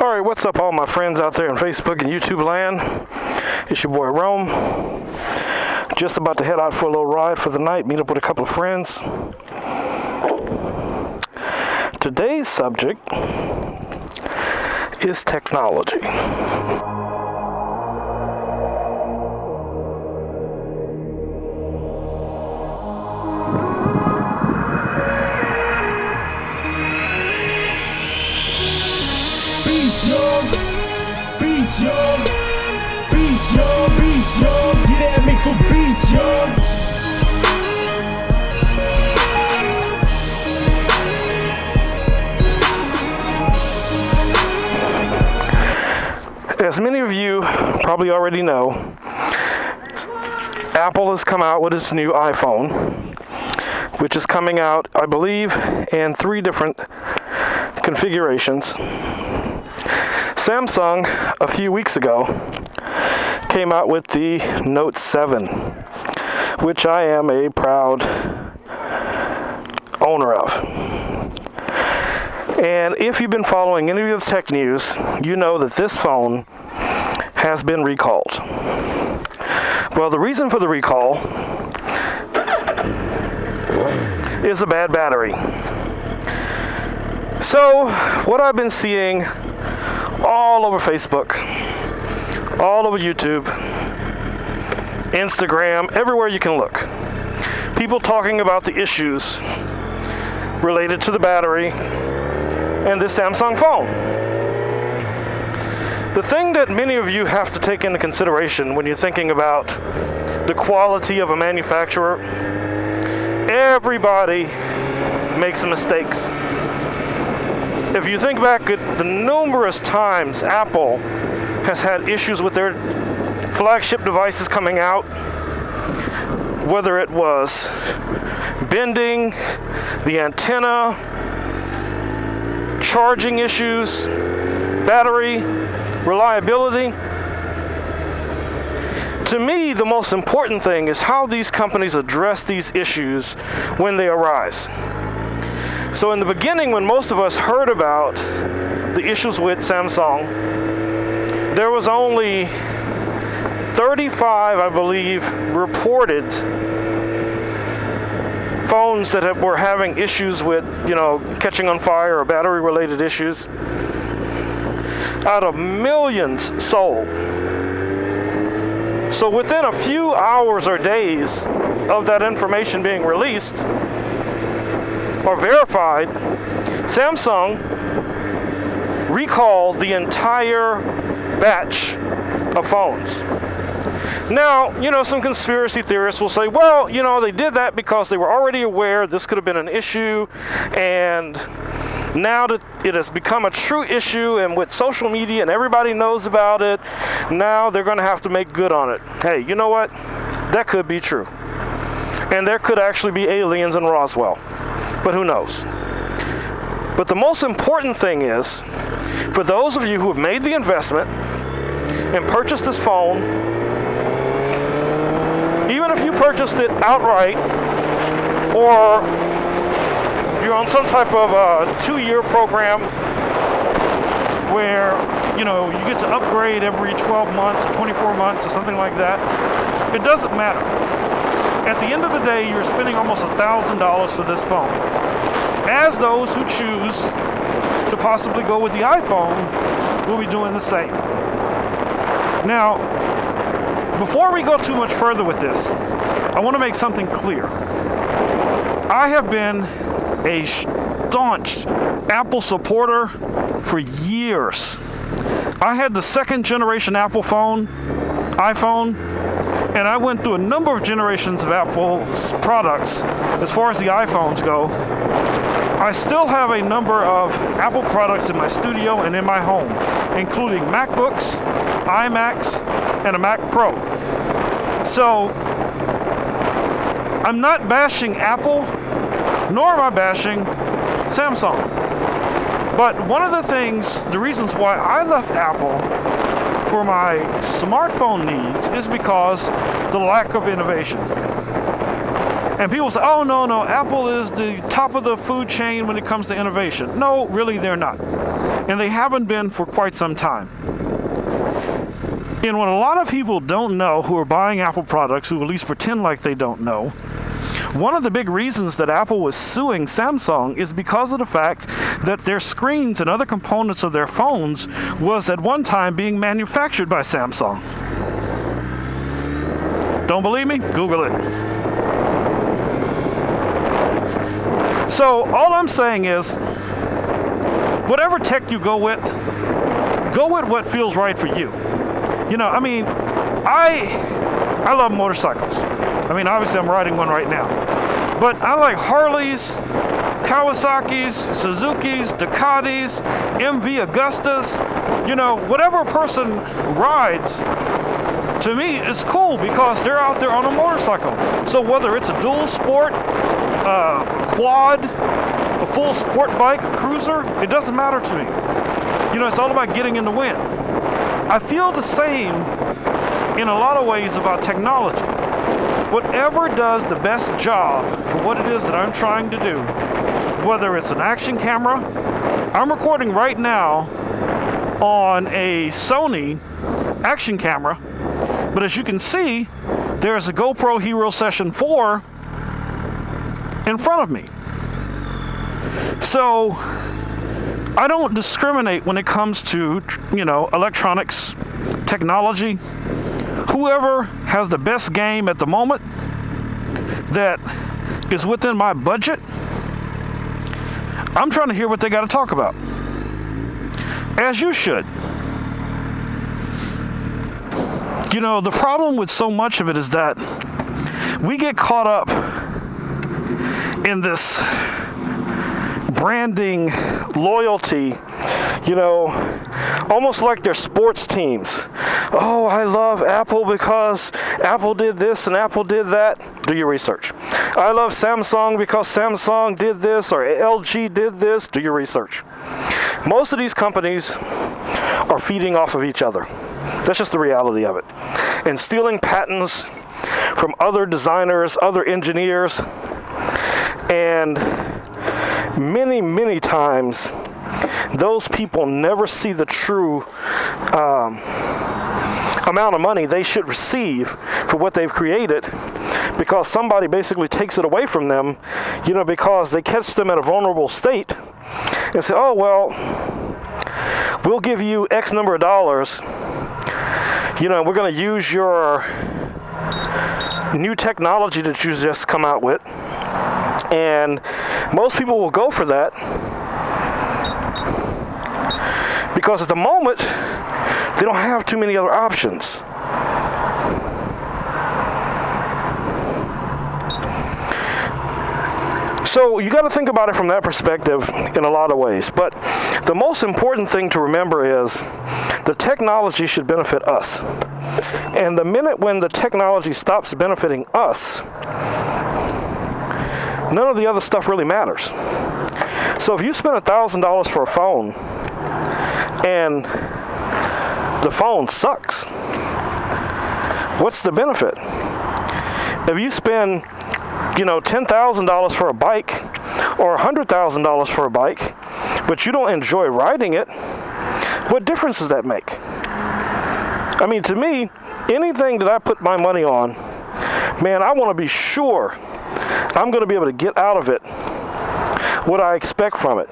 Alright, what's up all my friends out there on Facebook and YouTube land? It's your boy Rome. Just about to head out for a little ride for the night, meet up with a couple of friends. Today's subject is technology. Beats, yo, get at me for beats, yo. As many of you probably already know, Apple has come out with its new iPhone, which is coming out, I believe, in 3 different configurations. Samsung, a few weeks ago, came out with the Note 7, which I am a proud owner of. And if you've been following any of the tech news, you know that this phone has been recalled. Well, the reason for the recall is a bad battery. So, what I've been seeing all over Facebook, all over YouTube, Instagram, everywhere you can look, people talking about the issues related to the battery and this Samsung phone. The thing that many of you have to take into consideration when you're thinking about the quality of a manufacturer, everybody makes mistakes. If you think back at the numerous times Apple has had issues with their flagship devices coming out, whether it was bending, the antenna, charging issues, battery, reliability. To me, the most important thing is how these companies address these issues when they arise. So in the beginning, when most of us heard about the issues with Samsung, there was only 35, I believe, reported phones that were having issues with, catching on fire or battery-related issues, out of millions sold. So within a few hours or days of that information being released or verified, Samsung recalled the entire batch of phones. Now, some conspiracy theorists will say, well, they did that because they were already aware this could have been an issue, and now that it has become a true issue and with social media and everybody knows about it, now they're going to have to make good on it. Hey, you know what? That could be true. And there could actually be aliens in Roswell. But who knows? But the most important thing is, for those of you who have made the investment and purchased this phone, even if you purchased it outright, or you're on some type of a 2-year program where, you get to upgrade every 12 months or 24 months or something like that, it doesn't matter. At the end of the day, you're spending almost $1,000 for this phone. As those who choose to possibly go with the iPhone will be doing the same. Now, before we go too much further with this, I want to make something clear. I have been a staunch Apple supporter for years. I had the 2nd generation Apple iPhone, and I went through a number of generations of Apple's products as far as the iPhones go. I still have a number of Apple products in my studio and in my home, including MacBooks, iMacs, and a Mac Pro. So, I'm not bashing Apple, nor am I bashing Samsung. But one of the reasons why I left Apple for my smartphone needs is because the lack of innovation. And people say, oh, no, Apple is the top of the food chain when it comes to innovation. No, really, they're not. And they haven't been for quite some time. And what a lot of people don't know who are buying Apple products, who at least pretend like they don't know, one of the big reasons that Apple was suing Samsung is because of the fact that their screens and other components of their phones was at one time being manufactured by Samsung. Don't believe me? Google it. So all I'm saying is, whatever tech you go with what feels right for you. You know, I mean, I love motorcycles. I mean, obviously I'm riding one right now. But I like Harleys, Kawasaki's, Suzuki's, Ducatis, MV Augustas. You know, whatever a person rides, to me, is cool because they're out there on a motorcycle. So whether it's a dual sport, quad, a full sport bike, a cruiser, it doesn't matter to me. You know, it's all about getting in the wind. I feel the same in a lot of ways about technology. Whatever does the best job for what it is that I'm trying to do, whether it's an action camera, I'm recording right now on a Sony action camera, but as you can see, there's a GoPro Hero Session 4 in front of me. So I don't discriminate when it comes to, you know, electronics, technology. Whoever has the best game at the moment that is within my budget, I'm trying to hear what they got to talk about. As you should. You know, the problem with so much of it is that we get caught up in this branding, loyalty, you know, almost like they're sports teams. Oh, I love Apple because Apple did this and Apple did that. Do your research. I love Samsung because Samsung did this or LG did this. Do your research. Most of these companies are feeding off of each other. That's just the reality of it. And stealing patents from other designers, other engineers, and many, many times those people never see the true amount of money they should receive for what they've created, because somebody basically takes it away from them, you know, because they catch them in a vulnerable state and say, oh, well, we'll give you X number of dollars, you know, we're going to use your new technology that you just come out with. And most people will go for that because at the moment they don't have too many other options. So you got to think about it from that perspective in a lot of ways. But the most important thing to remember is the technology should benefit us. And the minute when the technology stops benefiting us, none of the other stuff really matters. So if you spend $1,000 for a phone and the phone sucks, what's the benefit? If you spend, you know, $10,000 for a bike or $100,000 for a bike, but you don't enjoy riding it, what difference does that make? I mean, to me, anything that I put my money on, man, I want to be sure I'm going to be able to get out of it what I expect from it.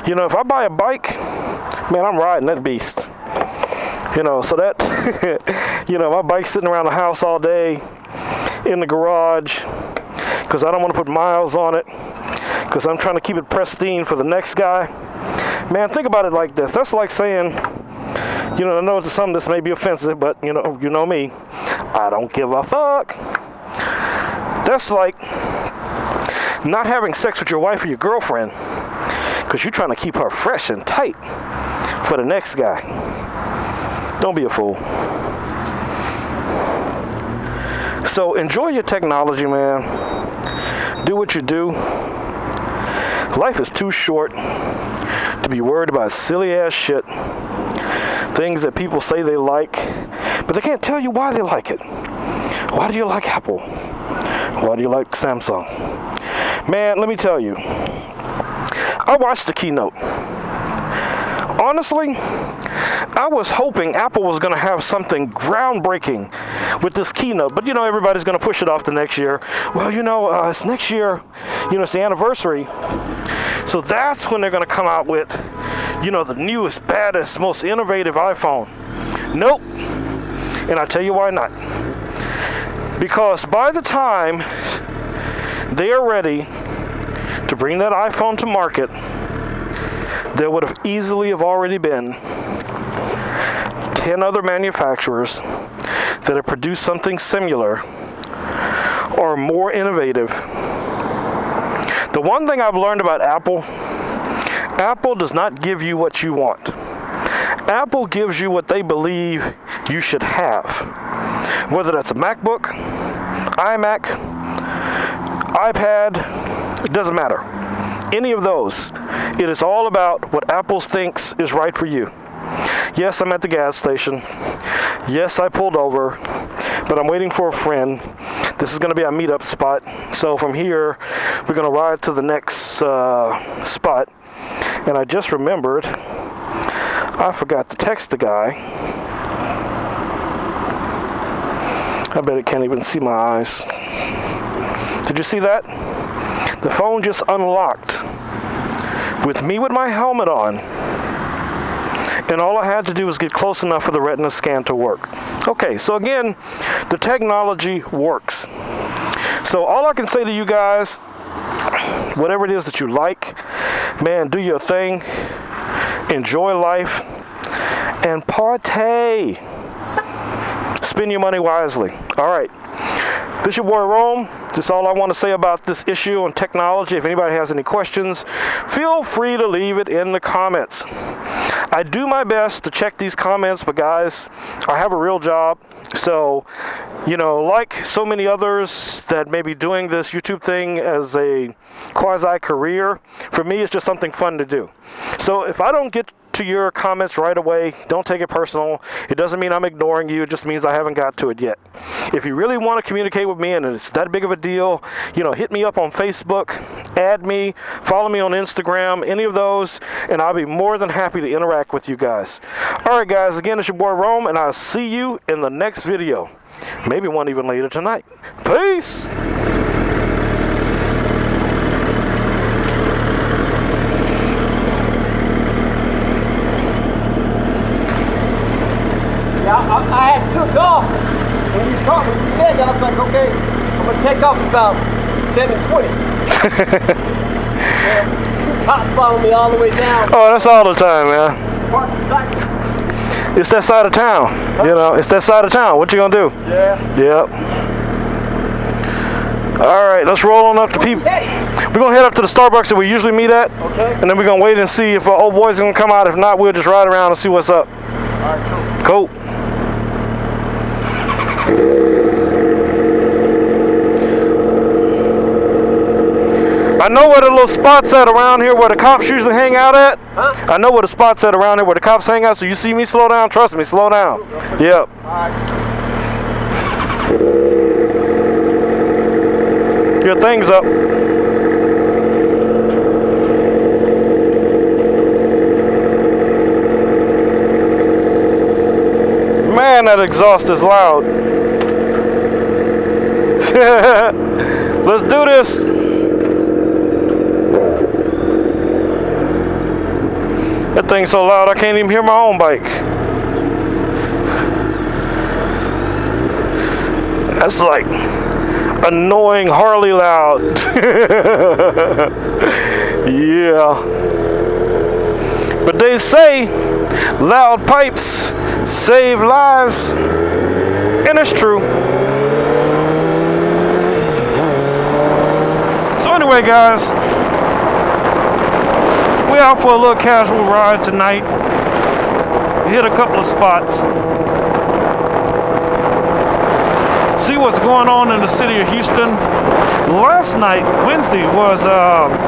You know, if I buy a bike, man, I'm riding that beast. You know, so that, you know, my bike's sitting around the house all day in the garage because I don't want to put miles on it, because I'm trying to keep it pristine for the next guy. Man, think about it like this. That's like saying, you know, I know it's something this may be offensive, but you know me, I don't give a fuck. That's like not having sex with your wife or your girlfriend because you're trying to keep her fresh and tight for the next guy. Don't be a fool. So enjoy your technology, man. Do what you do. Life is too short to be worried about silly ass shit. Things that people say they like, but they can't tell you why they like it. Why do you like Apple? Why do you like Samsung? Man, let me tell you. I watched the keynote. honestly, I was hoping Apple was going to have something groundbreaking with this keynote, but you know, everybody's going to push it off to next year. Well, you know, it's next year, you know, it's the anniversary. So that's when they're going to come out with, you know, the newest, baddest, most innovative iPhone. Nope. And I'll tell you why not. Because by the time they are ready to bring that iPhone to market, there would have easily have already been 10 other manufacturers that have produced something similar or more innovative. The one thing I've learned about Apple, Apple does not give you what you want. Apple gives you what they believe you should have. Whether that's a MacBook, iMac, iPad, it doesn't matter. Any of those. It is all about what Apple thinks is right for you. Yes, I'm at the gas station. Yes, I pulled over, but I'm waiting for a friend. This is going to be a meetup spot. So from here, we're going to ride to the next spot. And I just remembered, I forgot to text the guy. I bet it can't even see my eyes. Did you see that? The phone just unlocked with me with my helmet on. And all I had to do was get close enough for the retina scan to work. Okay, so again, the technology works. So all I can say to you guys, whatever it is that you like, man, do your thing, enjoy life, and partay. Spend your money wisely. All right. This is your boy Rome. This is all I want to say about this issue on technology. If anybody has any questions, feel free to leave it in the comments. I do my best to check these comments, but guys, I have a real job. So, you know, like so many others that may be doing this YouTube thing as a quasi-career, for me it's just something fun to do. So if I don't get to your comments right away, don't take it personal. It doesn't mean I'm ignoring you. It just means I haven't got to it yet. If you really want to communicate with me and it's that big of a deal, you know, hit me up on Facebook, add me, follow me on Instagram, any of those, and I'll be more than happy to interact with you guys. All right, guys, again, it's your boy Rome, and I'll see you in the next video. Maybe one even later tonight. Peace! I had took off when you called me. You said that. I was like, okay, I'm gonna take off about 7:20. Two cops followed me all the way down. Oh, that's all the time, man. Parked beside me. It's that side of town. You know, it's that side of town. What you gonna do? Yeah. Yep. All right, let's roll on up to people. We're gonna head up to the Starbucks that we usually meet at. Okay. And then we're gonna wait and see if our old boy's gonna come out. If not, we'll just ride around and see what's up. All right, cool. Cool. I know where the little spots at around here where the cops usually hang out at. Huh? I know where the spots at around here where the cops hang out. So you see me slow down, trust me, slow down. Yep. All right. Your thing's up. Man, that exhaust is loud. Let's do this. That thing's so loud I can't even hear my own bike. That's like annoying Harley loud. Yeah. But they say loud pipes save lives, and it's true. So anyway, guys, we're out for a little casual ride tonight. We hit a couple of spots. See what's going on in the city of Houston. Last night, Wednesday, was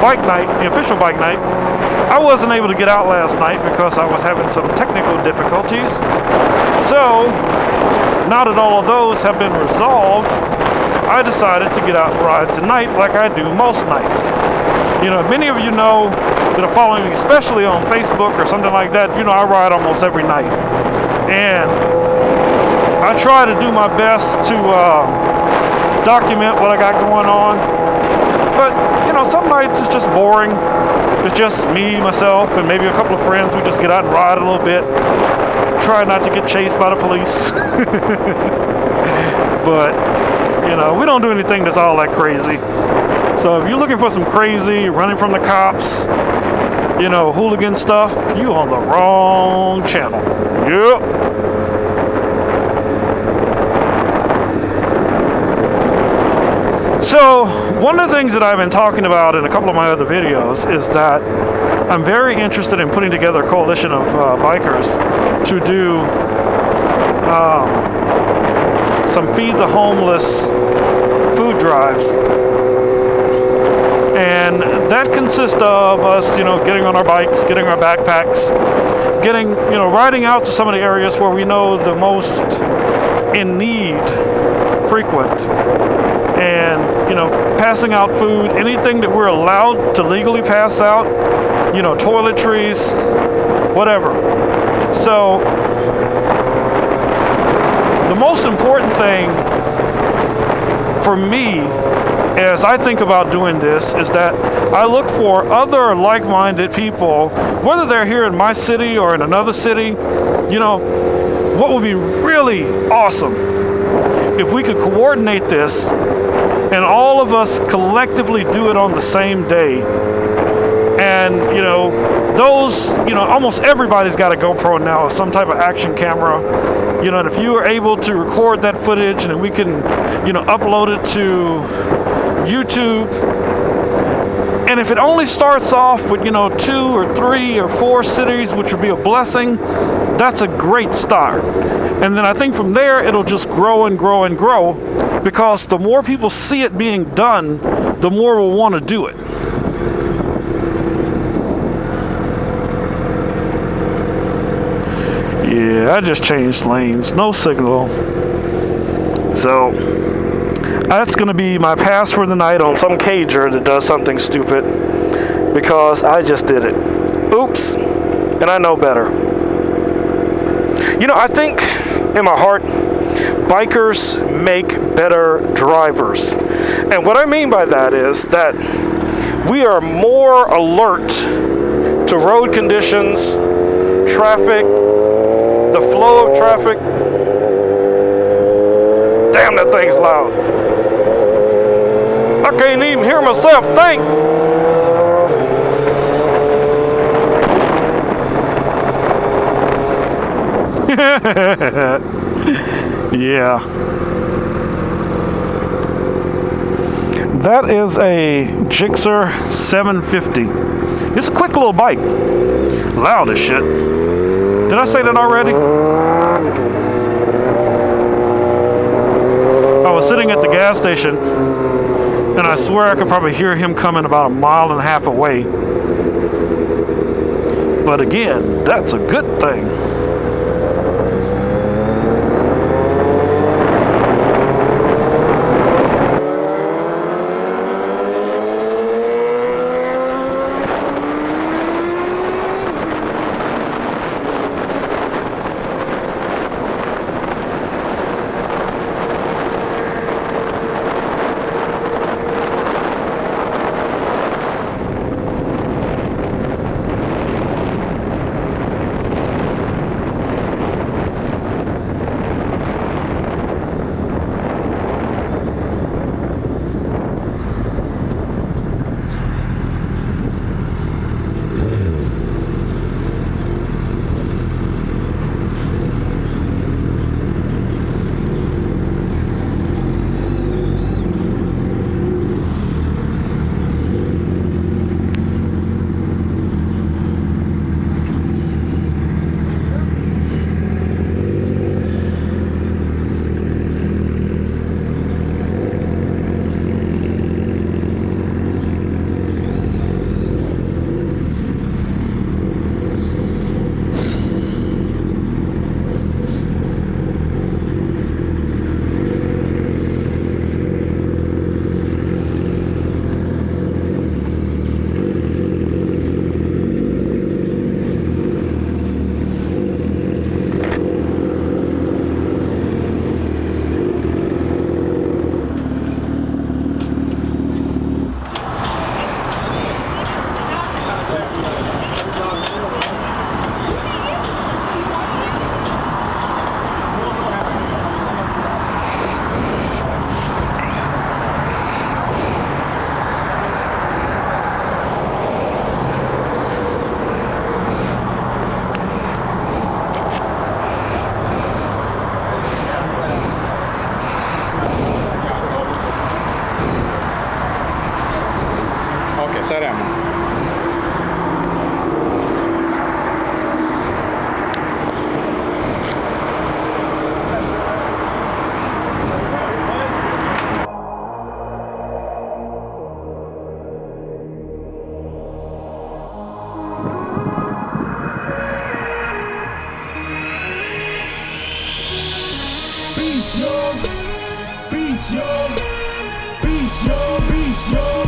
bike night, the official bike night. I wasn't able to get out last night because I was having some technical difficulties. So, now that all of those have been resolved, I decided to get out and ride tonight like I do most nights. You know, many of you know that are following me, especially on Facebook or something like that, you know, I ride almost every night. And I try to do my best to document what I got going on. But, you know, some nights it's just boring. It's just me, myself, and maybe a couple of friends. We just get out and ride a little bit. Try not to get chased by the police. But, you know, we don't do anything that's all that crazy. So if you're looking for some crazy, running from the cops, you know, hooligan stuff, you on the wrong channel. Yep. So, one of the things that I've been talking about in a couple of my other videos is that I'm very interested in putting together a coalition of bikers to do some Feed the Homeless food drives. And that consists of us, you know, getting on our bikes, getting our backpacks, getting, you know, riding out to some of the areas where we know the most in need frequent. And, you know, passing out food, anything that we're allowed to legally pass out, you know, toiletries, whatever. So, the most important thing for me as I think about doing this is that I look for other like-minded people, whether they're here in my city or in another city. You know, what would be really awesome if we could coordinate this and all of us collectively do it on the same day. And, you know, those, you know, almost everybody's got a GoPro now, or some type of action camera. You know, and if you are able to record that footage and we can, you know, upload it to YouTube. And if it only starts off with, you know, 2 or 3 or 4 cities, which would be a blessing, that's a great start. And then I think from there, it'll just grow and grow and grow, because the more people see it being done, the more we'll want to do it. Yeah, I just changed lanes. No signal. So, that's going to be my pass for the night on some cager that does something stupid, because I just did it. Oops. And I know better. You know, I think in my heart, bikers make better drivers. And what I mean by that is that we are more alert to road conditions, traffic, the flow of traffic. Damn, that thing's loud. I can't even hear myself think. Yeah. That is a Gixxer 750. It's a quick little bike. Loud as shit. Did I say that already? I was sitting at the gas station, and I swear I could probably hear him coming about 1.5 miles away. But again, that's a good thing. Beach, yo. Beach, yo. Beach, yo. Beach, yo.